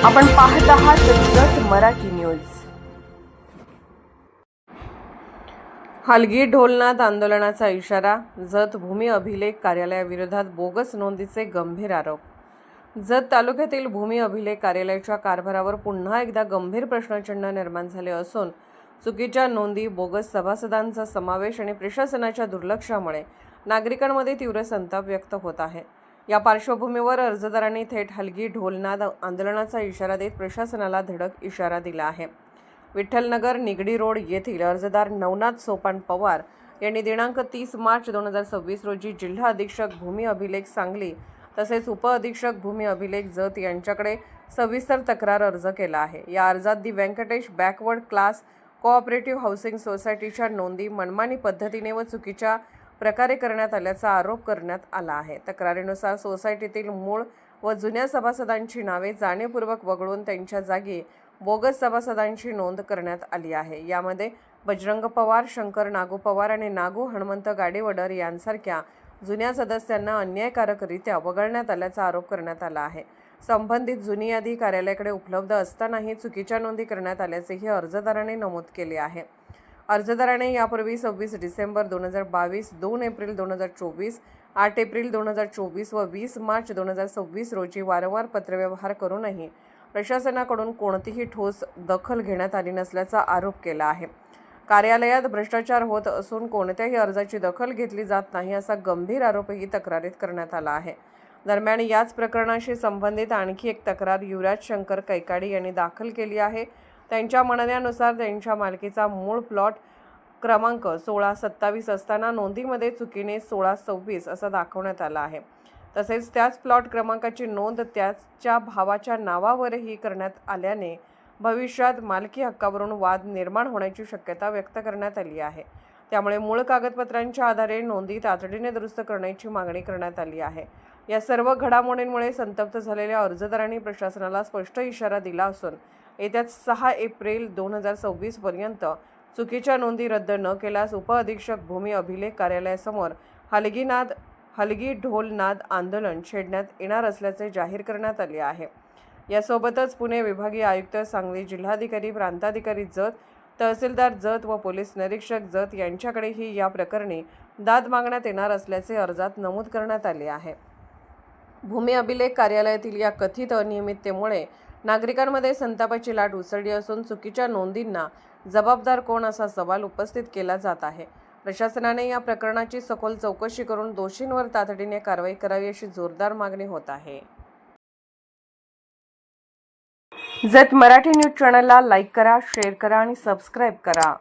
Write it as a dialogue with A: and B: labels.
A: आपण पाहत आहात जत मराठी न्यूज। हलगी ढोलनाद आंदोलनाचा इशारा, जत भूमी अभिलेख कार्यालयाविरोधात बोगस नोंदीचे गंभीर आरोप। जत तालुक्यातील भूमी अभिलेख कार्यालयाच्या कारभारावर पुन्हा एकदा गंभीर प्रश्नचिन्ह निर्माण झाले असून चुकीच्या नोंदी, बोगस सभासदांचा समावेश आणि प्रशासनाच्या दुर्लक्षामुळे नागरिकांमध्ये तीव्र संताप व्यक्त होत आहे। या पार्श्वभूमीवर अर्जदारांनी थेट हलगी ढोलनाद आंदोलनाचा इशारा देत प्रशासनाला धडक इशारा दिला आहे। विठ्ठलनगर निगडी रोड येथील अर्जदार नवनाथ सोपान पवार यांनी दिनांक 30 मार्च 2026 रोजी जिल्हा अधीक्षक भूमी अभिलेख सांगली तसेच उप अधीक्षक भूमी अभिलेख जत यांच्याकडे सविस्तर तक्रार अर्ज केला आहे। या अर्जात the Venkatesh backward class cooperative housing सोसायटीच्या नोंदी मनमानी पद्धतीने व चुकीच्या प्रकारे करण्यात आल्याचा आरोप करण्यात आला आहे। तक्रारीनुसार सोसायटीतील मूळ व जुन्या सभासदांची नावे जाणीवपूर्वक वगळून त्यांच्या जागी बोगस सभासदांची नोंद करण्यात आली आहे। यामध्ये बजरंग पवार, शंकर नागू पवार आणि नागू हनुमंत गाडीवडर यांसारख्या जुन्या सदस्यांना अन्यायकारकरित्या वगळण्यात आल्याचा आरोप करण्यात आला आहे। संबंधित जुनी यादी कार्यालयाकडे उपलब्ध असतानाही चुकीच्या नोंदी करण्यात आल्याचेही अर्जदाराने नमूद केले आहे। अर्जदाराने यापूर्वी 26 डिसेंबर 2022, 2 एप्रिल 2024, 8 एप्रिल 2024 व 20 मार्च 2026 रोजी वारंवार पत्रव्यवहार करूनही प्रशासनाकडून कोणतीही ठोस दखल घेण्यात आली नसल्याचा आरोप केला आहे। कार्यालयात भ्रष्टाचार होत असून कोणत्याही अर्जाची दखल घेतली जात नाही असा गंभीर आरोपही तक्रारीत करण्यात आला आहे। दरम्यान याच प्रकरणाशी संबंधित आणखी एक तक्रार युवराज शंकर कैकाडी यांनी दाखल केली आहे। त्यांच्या म्हणण्यानुसार त्यांच्या मालकीचा मूळ प्लॉट क्रमांक 1627 असताना नोंदीमध्ये चुकीने 1626 असा दाखवण्यात आला आहे। तसेच त्याच प्लॉट क्रमांकाची नोंद त्याच्या भावाच्या नावावरही करण्यात आल्याने भविष्यात मालकी हक्कावरून वाद निर्माण होण्याची शक्यता व्यक्त करण्यात आली आहे। त्यामुळे मूळ कागदपत्रांच्या आधारे नोंदी तातडीने दुरुस्त करण्याची मागणी करण्यात आली आहे। या सर्व घडामोडींमुळे संतप्त झालेल्या अर्जदारांनी प्रशासनाला स्पष्ट इशारा दिला असून येत्या 6 एप्रिल 2026 पर्यंत चुकीच्या नोंदी रद्द न केल्यास उप अधीक्षक भूमी अभिलेख कार्यालयासमोर हलगी ढोलनाद आंदोलन छेडण्यात येणार असल्याचे जाहीर करण्यात आले आहे। यासोबतच पुणे विभागीय आयुक्त, सांगली जिल्हाधिकारी, प्रांताधिकारी जत, तहसीलदार जत व पोलीस निरीक्षक जत यांच्याकडेही या प्रकरणी दाद मागण्यात येणार असल्याचे अर्जात नमूद करण्यात आले आहे। भूमी अभिलेख कार्यालयातील या कथित अनियमिततेमुळे नागरिकांमध्ये संतापाची लाट उसळली असून चुकीच्या नोंदींना जबाबदार कोण असा सवाल उपस्थित केला जात आहे। प्रशासनाने या प्रकरणाची सखोल चौकशी करून दोषींवर तातडीने कारवाई करावी अशी जोरदार मागणी होत आहे। जत मराठी न्यूज चॅनलला लाईक करा, शेअर करा आणि सबस्क्राईब करा।